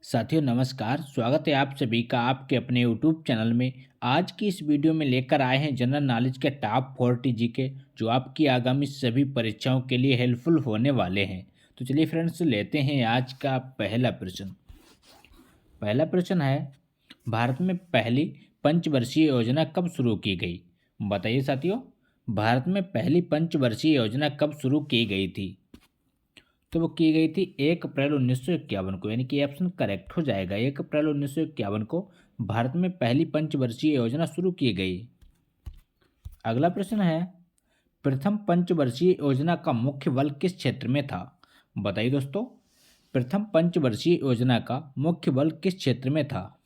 साथियों नमस्कार, स्वागत है आप सभी का आपके अपने यूट्यूब चैनल में। आज की इस वीडियो में लेकर आए हैं जनरल नॉलेज के टॉप 40 जीके जो आपकी आगामी सभी परीक्षाओं के लिए हेल्पफुल होने वाले हैं। तो चलिए फ्रेंड्स लेते हैं आज का पहला प्रश्न। पहला प्रश्न है, भारत में पहली पंचवर्षीय योजना कब शुरू की गई? बताइए साथियों, भारत में पहली पंचवर्षीय योजना कब शुरू की गई थी? तो वो की गई थी 1 अप्रैल 1951 को, यानी कि ऑप्शन करेक्ट हो जाएगा। 1 अप्रैल 1951 को भारत में पहली पंचवर्षीय योजना शुरू की गई। अगला प्रश्न है, प्रथम पंचवर्षीय योजना का मुख्य बल किस क्षेत्र में था? बताइए दोस्तों, प्रथम पंचवर्षीय योजना का मुख्य बल किस क्षेत्र में था?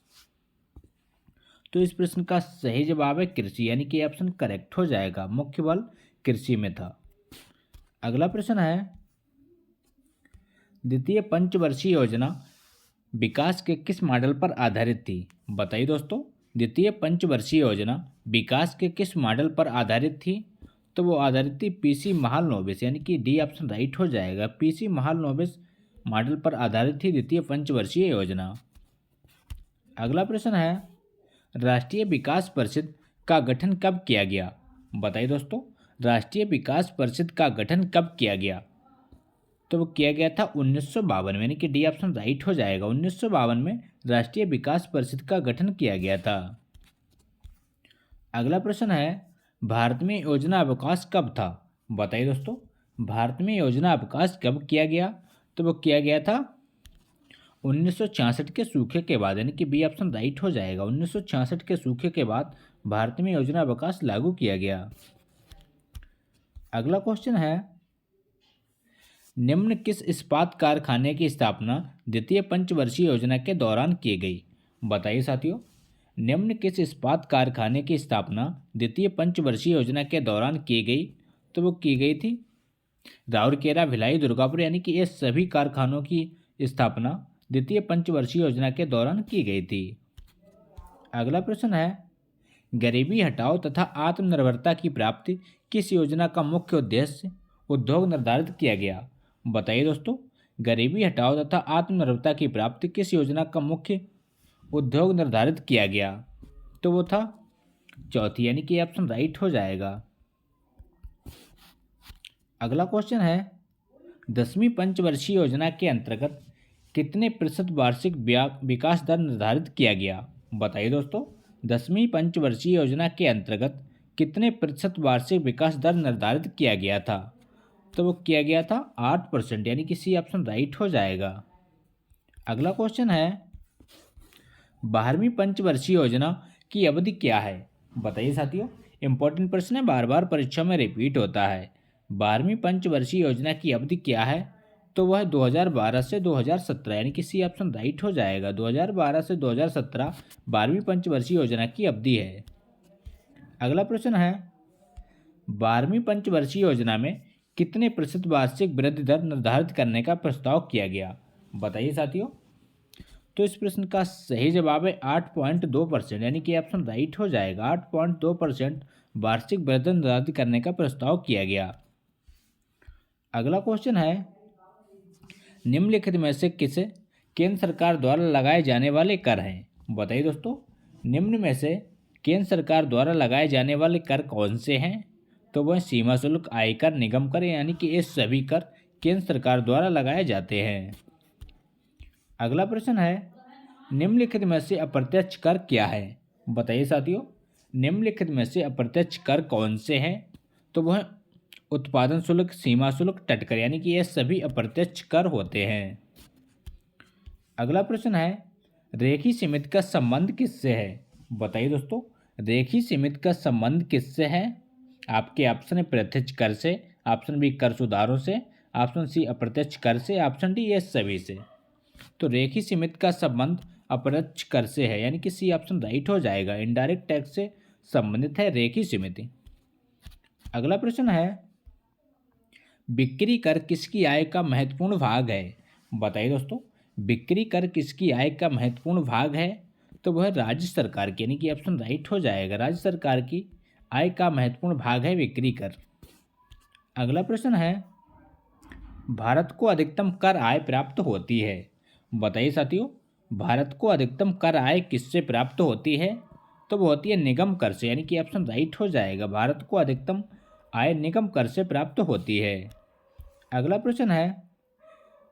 तो इस प्रश्न का सही जवाब है कृषि, यानी कि ऑप्शन करेक्ट हो जाएगा। मुख्य बल कृषि में था। अगला प्रश्न है, द्वितीय पंचवर्षीय योजना विकास के किस मॉडल पर आधारित थी? बताइए दोस्तों, द्वितीय पंचवर्षीय योजना विकास के किस मॉडल पर आधारित थी? तो वो आधारित थी पीसी महालनोबिस, यानी कि डी ऑप्शन राइट हो जाएगा। पीसी महालनोबिस मॉडल पर आधारित थी द्वितीय पंचवर्षीय योजना। अगला प्रश्न है, राष्ट्रीय विकास परिषद का गठन कब किया गया? बताइए दोस्तों, राष्ट्रीय विकास परिषद का गठन कब किया गया? तो वो किया गया था 1952 में, यानी कि डी ऑप्शन राइट हो जाएगा। 1952 में राष्ट्रीय विकास परिषद का गठन किया गया था। अगला प्रश्न है, भारत में योजना अवकाश कब था? बताइए दोस्तों, भारत में योजना अवकाश कब किया गया? तो वो किया गया था 1966 के सूखे के बाद, यानी कि बी ऑप्शन राइट हो जाएगा। 1966 के सूखे के बाद भारत में योजना अवकाश लागू किया गया। अगला क्वेश्चन है, निम्न किस इस्पात कारखाने की स्थापना द्वितीय पंचवर्षीय योजना के दौरान की गई? बताइए साथियों, निम्न किस इस्पात कारखाने की स्थापना द्वितीय पंचवर्षीय योजना के दौरान की गई? तो वो की गई थी राउरकेला, भिलाई, दुर्गापुर, यानी कि ये सभी कारखानों की स्थापना द्वितीय पंचवर्षीय योजना के दौरान की गई थी। अगला प्रश्न है, गरीबी हटाओ तथा आत्मनिर्भरता की प्राप्ति किस योजना का मुख्य उद्देश्य उद्योग निर्धारित किया गया? बताइए दोस्तों, गरीबी हटाओ तथा आत्मनिर्भरता की प्राप्ति किस योजना का मुख्य उद्योग निर्धारित किया गया? तो वो था चौथी, यानी कि ऑप्शन राइट हो जाएगा। अगला क्वेश्चन है, 10वीं पंचवर्षीय योजना के अंतर्गत कितने प्रतिशत वार्षिक विकास दर निर्धारित किया गया? बताइए दोस्तों, 10वीं पंचवर्षीय योजना के अंतर्गत कितने प्रतिशत वार्षिक विकास दर निर्धारित किया गया था? तो वो किया गया था 8%, यानी कि सी ऑप्शन राइट हो जाएगा। अगला क्वेश्चन है, 12वीं पंचवर्षीय योजना की अवधि क्या है? बताइए साथियों, इंपॉर्टेंट प्रश्न है, बार बार परीक्षा में रिपीट होता है। 12वीं पंचवर्षीय योजना की अवधि क्या है? तो वह 2012 से 2017, यानी कि सी ऑप्शन राइट हो जाएगा। 2012 से 2017 12वीं पंचवर्षीय योजना की अवधि है। अगला प्रश्न है, 12वीं पंचवर्षीय योजना में कितने प्रतिशत वार्षिक वृद्धि दर निर्धारित करने का प्रस्ताव किया गया? बताइए साथियों, तो इस प्रश्न का सही जवाब है 8.2%, यानी कि ऑप्शन राइट हो जाएगा। 8.2% वार्षिक वृद्धि निर्धारित करने का प्रस्ताव किया गया। अगला क्वेश्चन है, निम्नलिखित में से किसे केंद्र सरकार द्वारा लगाए जाने वाले कर हैं? बताइए दोस्तों, निम्न में से केंद्र सरकार द्वारा लगाए जाने वाले कर कौन से हैं? तो वह सीमा शुल्क, आयकर, निगम कर, यानी कि ये सभी कर केंद्र सरकार द्वारा लगाए जाते हैं। अगला प्रश्न है, निम्नलिखित में से अप्रत्यक्ष कर क्या है? बताइए साथियों, निम्नलिखित में से अप्रत्यक्ष कर कौन से हैं? तो वह उत्पादन शुल्क, सीमा शुल्क, तटकर, यानी कि ये सभी अप्रत्यक्ष कर होते हैं। अगला प्रश्न है, रेखी सीमित का संबंध किससे है? बताइए दोस्तों, रेखी सीमित का संबंध किससे है? आपके ऑप्शन है प्रत्यक्ष कर से, ऑप्शन बी कर सुधारों से, ऑप्शन सी अप्रत्यक्ष कर से, ऑप्शन डी ये सभी से। तो रेखी सीमित का संबंध अप्रत्यक्ष कर से है, यानी कि सी ऑप्शन राइट हो जाएगा। इनडायरेक्ट टैक्स से संबंधित है रेखी सीमित। अगला प्रश्न है, बिक्री कर किसकी आय का महत्वपूर्ण भाग है? बताइए दोस्तों, बिक्री कर किसकी आय का महत्वपूर्ण भाग है? तो वह राज्य सरकार की, यानी कि ऑप्शन राइट हो जाएगा। राज्य सरकार की आय का महत्वपूर्ण भाग है बिक्री कर। अगला प्रश्न है, भारत को अधिकतम कर आय प्राप्त होती है? बताइए साथियों, भारत को अधिकतम कर आय किससे प्राप्त होती है? तो वो होती है निगम कर से, यानी कि ऑप्शन राइट हो जाएगा। भारत को अधिकतम आय निगम कर से प्राप्त होती है। अगला प्रश्न है,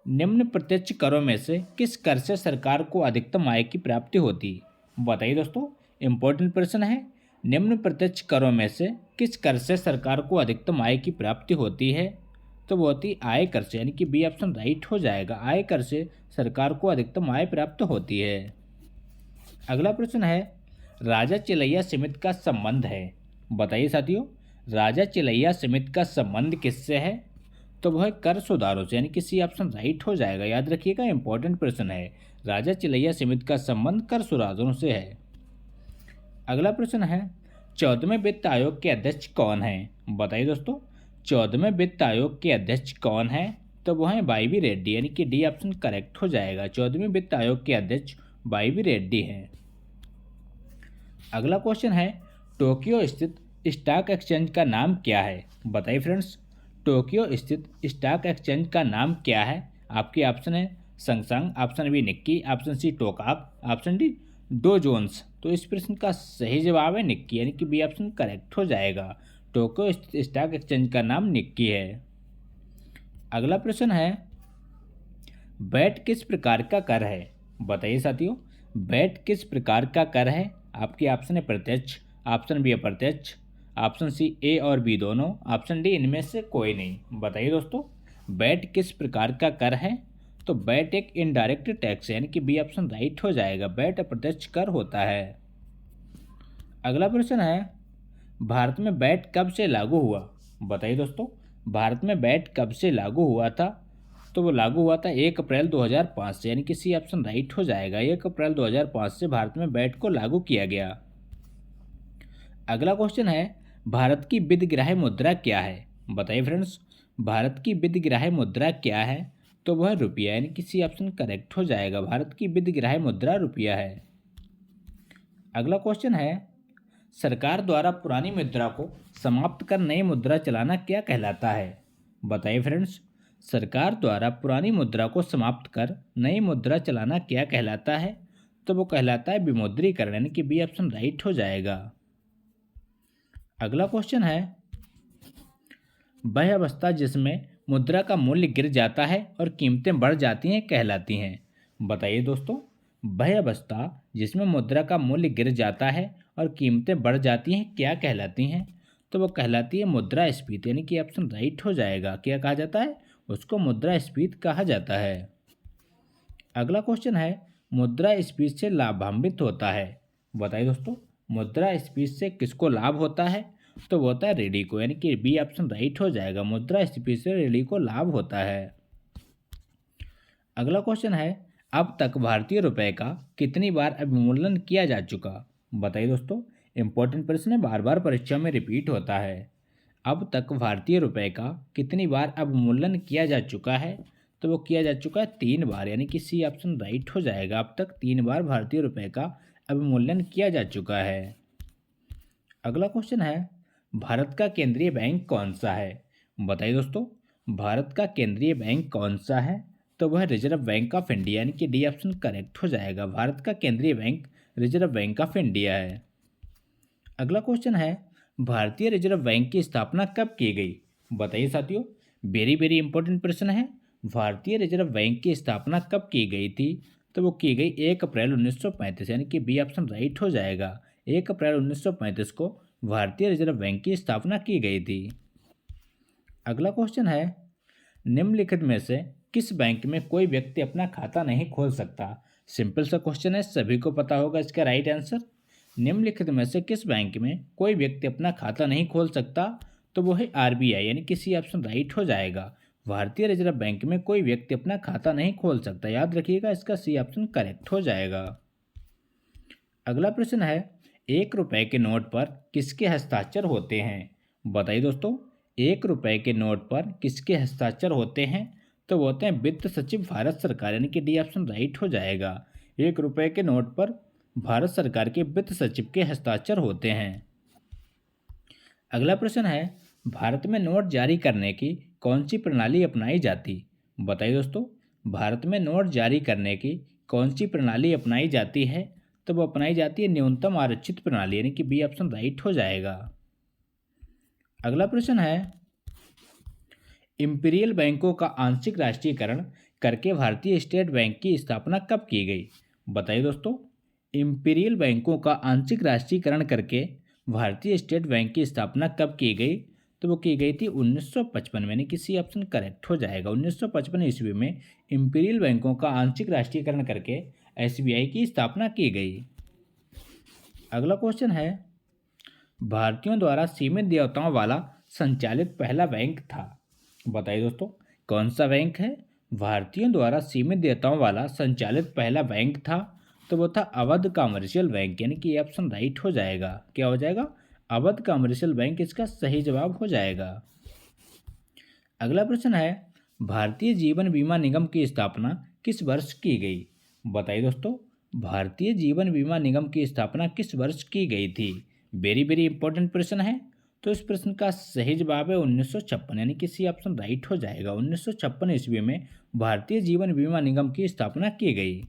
निम्न प्रत्यक्ष करों में से किस कर से सरकार को अधिकतम आय की प्राप्ति होती? बताइए दोस्तों, इंपॉर्टेंट प्रश्न है। निम्न प्रत्यक्ष करों में से किस कर से सरकार को अधिकतम आय की प्राप्ति होती है? तो वो होती आय कर से, यानी कि बी ऑप्शन राइट हो जाएगा। आय कर से सरकार को अधिकतम आय प्राप्त होती है। अगला प्रश्न है, राजा चिलैया समिति का संबंध है। बताइए साथियों, राजा चिलैया समिति का संबंध किससे है? तो वह कर सुधारों से, यानी कि सी ऑप्शन राइट हो जाएगा। याद रखिएगा, इंपॉर्टेंट प्रश्न है। राजा चिलैया समिति का संबंध कर सुधारों से है। अगला प्रश्न है, 14वें वित्त आयोग के अध्यक्ष कौन है? बताइए दोस्तों, 14वें वित्त आयोग के अध्यक्ष कौन है? तो वह है वाई वी रेड्डी, यानी कि डी ऑप्शन करेक्ट हो जाएगा। 14वें वित्त आयोग के अध्यक्ष वाई वी रेड्डी हैं। अगला क्वेश्चन है, टोक्यो स्थित स्टॉक एक्सचेंज का नाम क्या है? बताइए फ्रेंड्स, टोक्यो स्थित स्टॉक एक्सचेंज का नाम क्या है? आपके ऑप्शन है संगसंग, option B Nikkei, option C टोकाक, ऑप्शन डी डो जोन्स। तो इस प्रश्न का सही जवाब है निक्की, यानी कि बी ऑप्शन करेक्ट हो जाएगा। टोक्यो स्टॉक एक्सचेंज का नाम निक्की है। अगला प्रश्न है, वैट किस प्रकार का कर है? बताइए साथियों, वैट किस प्रकार का कर है? आपके ऑप्शन है प्रत्यक्ष, ऑप्शन बी अप्रत्यक्ष, ऑप्शन सी ए और बी दोनों, ऑप्शन डी इनमें से कोई नहीं। बताइए दोस्तों, वैट किस प्रकार का कर है? तो वैट एक इनडायरेक्ट टैक्स है, यानी कि बी ऑप्शन राइट हो जाएगा। वैट अप्रत्यक्ष कर होता है। अगला प्रश्न है, भारत में वैट कब से लागू हुआ? बताइए दोस्तों, भारत में वैट कब से लागू हुआ था? तो वो लागू हुआ था 1 अप्रैल 2005 से, यानी कि सी ऑप्शन राइट हो जाएगा। 1 अप्रैल 2005 से भारत में वैट को लागू किया गया। अगला क्वेश्चन है, भारत की विदिग्राह्य मुद्रा क्या है? बताइए फ्रेंड्स, भारत की विदिग्राह्य मुद्रा क्या है? तो वह रुपया, यानी कि सी ऑप्शन करेक्ट हो जाएगा। भारत की विदिग्राह्य मुद्रा रुपया है। अगला क्वेश्चन है, सरकार द्वारा पुरानी मुद्रा को समाप्त कर नई मुद्रा चलाना क्या कहलाता है? बताइए फ्रेंड्स, सरकार द्वारा पुरानी मुद्रा को समाप्त कर नई मुद्रा चलाना क्या कहलाता है? तो वो कहलाता है विमुद्रीकरण, यानी कि बी ऑप्शन राइट हो जाएगा। अगला क्वेश्चन है, वह अवस्था जिसमें मुद्रा का मूल्य गिर जाता है और कीमतें बढ़ जाती हैं कहलाती हैं। बताइए दोस्तों, वह अवस्था जिसमें मुद्रा का मूल्य गिर जाता है और कीमतें बढ़ जाती हैं क्या कहलाती हैं? तो वो कहलाती है मुद्रास्फीति, यानी कि ऑप्शन राइट हो जाएगा। क्या कहा जाता है? उसको मुद्रास्फीति कहा जाता है। अगला क्वेश्चन है, मुद्रास्फीति से लाभान्वित होता है। बताइए दोस्तों, मुद्रास्फीति से किसको लाभ होता है? तो वो होता है रीढ़ी को, यानी कि बी ऑप्शन राइट हो जाएगा। मुद्रास्फीति से रीढ़ी को लाभ होता है। अगला क्वेश्चन है, अब तक भारतीय रुपए का कितनी बार अवमूल्यन किया जा चुका? बताइए दोस्तों, इंपॉर्टेंट प्रश्न है, बार बार परीक्षा में रिपीट होता है। अब तक भारतीय रुपए का कितनी बार अवमूल्यन किया जा चुका है? तो वो किया जा चुका है 3 बार, यानी कि सी ऑप्शन राइट हो जाएगा। अब तक 3 बार भारतीय रुपए का अवमूल्यन किया जा चुका है। अगला क्वेश्चन है, भारत का केंद्रीय बैंक कौन सा है? बताइए दोस्तों, भारत का केंद्रीय बैंक कौन सा है? तो वह रिजर्व बैंक ऑफ इंडिया, यानी कि डी ऑप्शन करेक्ट हो जाएगा। भारत का केंद्रीय bank reserve bank of India है। अगला क्वेश्चन है, भारतीय रिजर्व बैंक की स्थापना कब की गई? बताइए साथियों, वेरी वेरी इंपॉर्टेंट प्रश्न है। भारतीय रिजर्व बैंक की स्थापना कब की गई थी? तो वो की गई 1 अप्रैल 1935, यानी कि बी ऑप्शन राइट हो जाएगा। 1 अप्रैल 1935 को भारतीय रिजर्व बैंक की स्थापना की गई थी। अगला क्वेश्चन है, निम्नलिखित में से किस बैंक में कोई व्यक्ति अपना खाता नहीं खोल सकता? सिंपल सा क्वेश्चन है, सभी को पता होगा इसका राइट आंसर। निम्नलिखित में से किस बैंक में कोई व्यक्ति अपना खाता नहीं खोल सकता? तो वो है आरबीआई, यानी कि सी ऑप्शन राइट हो जाएगा। भारतीय रिजर्व बैंक में कोई व्यक्ति अपना खाता नहीं खोल सकता। याद रखिएगा, इसका सी ऑप्शन करेक्ट हो जाएगा। अगला प्रश्न है, 1 रुपए के नोट पर किसके हस्ताक्षर होते हैं? बताइए दोस्तों, 1 रुपए के नोट पर किसके हस्ताक्षर होते हैं? तो वो होते हैं वित्त सचिव भारत सरकार, यानी कि डी ऑप्शन राइट हो जाएगा। 1 रुपए के नोट पर भारत सरकार के वित्त सचिव के हस्ताक्षर होते हैं। अगला प्रश्न है, भारत में नोट जारी करने की कौन सी प्रणाली अपनाई जाती? बताइए दोस्तों, भारत में नोट जारी करने की कौन सी प्रणाली अपनाई जाती है? तो वो अपनाई जाती है न्यूनतम आरक्षित प्रणाली, यानी कि बी ऑप्शन राइट हो जाएगा। अगला प्रश्न है, इंपीरियल बैंकों का आंशिक राष्ट्रीयकरण करके भारतीय स्टेट बैंक की स्थापना कब की गई? बताइए दोस्तों, इंपीरियल बैंकों का आंशिक राष्ट्रीयकरण करके भारतीय स्टेट बैंक की स्थापना कब की गई? तो वो की गई थी 1955 में, यानी कि सी ऑप्शन करेक्ट हो जाएगा। 1955 ईस्वी में इंपीरियल बैंकों का आंशिक राष्ट्रीयकरण करके एसबीआई की स्थापना की गई। अगला क्वेश्चन है, भारतीयों द्वारा सीमित देयताओं वाला संचालित पहला बैंक था। बताइए दोस्तों, कौन सा बैंक है भारतीयों द्वारा सीमित देयताओं वाला संचालित पहला बैंक था? तो वो था अवध कमर्शियल बैंक, यानी कि ये ऑप्शन राइट हो जाएगा। क्या हो जाएगा? अवध कमर्शियल बैंक इसका सही जवाब हो जाएगा। अगला प्रश्न है, भारतीय जीवन बीमा निगम की स्थापना किस वर्ष की गई? बताइए दोस्तों, भारतीय जीवन बीमा निगम की स्थापना किस वर्ष की गई थी? वेरी वेरी इंपॉर्टेंट प्रश्न है। तो इस प्रश्न का सही जवाब है 1956, यानी कि सी ऑप्शन राइट हो जाएगा। 1956 ईस्वी में भारतीय जीवन बीमा निगम की स्थापना की गई।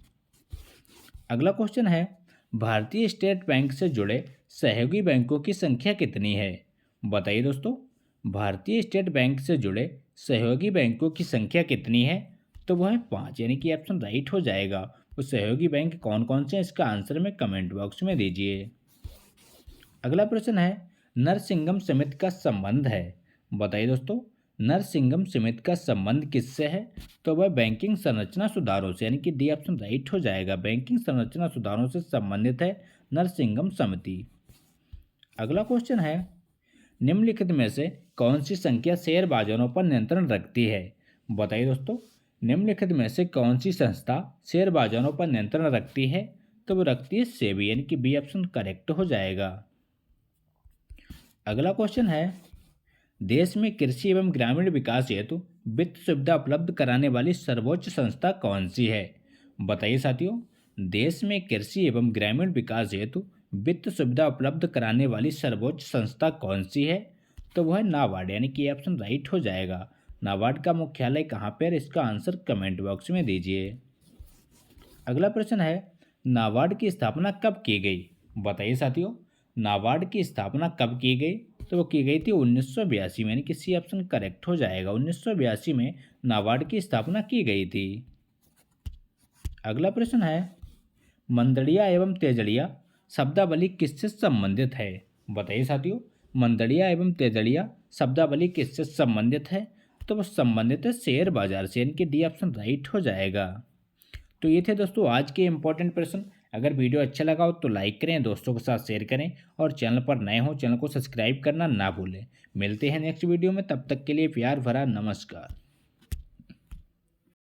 अगला क्वेश्चन है, भारतीय स्टेट बैंक से जुड़े सहयोगी बैंकों की संख्या कितनी है? बताइए दोस्तों, भारतीय स्टेट बैंक से जुड़े सहयोगी बैंकों की संख्या कितनी है? तो वह है 5, यानी कि ऑप्शन राइट हो जाएगा। वो सहयोगी बैंक कौन कौन से हैं, इसका आंसर में कमेंट बॉक्स में दीजिए। अगला प्रश्न है, नरसिंगम समिति का संबंध है। बताइए दोस्तों, नरसिंगम समिति का संबंध किससे है? तो वह बैंकिंग संरचना सुधारों से, यानी कि डी ऑप्शन राइट हो जाएगा। बैंकिंग संरचना सुधारों से संबंधित है नरसिंगम समिति। अगला क्वेश्चन है, निम्नलिखित में से कौन सी संख्या शेयर बाजारों पर नियंत्रण रखती है? बताइए दोस्तों, निम्नलिखित में से कौन सी संस्था शेयर बाजारों पर नियंत्रण रखती है? तो वो रखती है सेबी, यानी कि बी ऑप्शन करेक्ट हो जाएगा। अगला क्वेश्चन है, देश में कृषि एवं ग्रामीण विकास हेतु वित्त सुविधा उपलब्ध कराने वाली सर्वोच्च संस्था कौन सी है? बताइए साथियों, देश में कृषि एवं ग्रामीण विकास हेतु वित्त सुविधा उपलब्ध कराने वाली सर्वोच्च संस्था कौन सी है? तो वह है नाबार्ड, यानी कि ऑप्शन राइट हो जाएगा। नाबार्ड का मुख्यालय कहाँ पर? इसका आंसर कमेंट बॉक्स में दीजिए। अगला प्रश्न है, नाबार्ड की स्थापना कब की गई? बताइए साथियों, नाबार्ड की स्थापना कब की गई? तो वो की गई थी 1982 में, यानी कि सी ऑप्शन करेक्ट हो जाएगा। 1982 में नाबार्ड की स्थापना की गई थी। अगला प्रश्न है, मंदड़िया एवं तेजड़िया शब्दावली किससे संबंधित है? बताइए साथियों, मंदड़िया एवं तेजड़िया शब्दावली किससे संबंधित है? तो वो संबंधित है शेयर बाजार से, यानी कि डी ऑप्शन राइट हो जाएगा। तो ये थे दोस्तों आज के इंपॉर्टेंट प्रश्न। अगर वीडियो अच्छा लगा हो तो लाइक करें, दोस्तों के साथ शेयर करें और चैनल पर नए हो चैनल को सब्सक्राइब करना ना भूलें। मिलते हैं नेक्स्ट वीडियो में, तब तक के लिए प्यार भरा नमस्कार।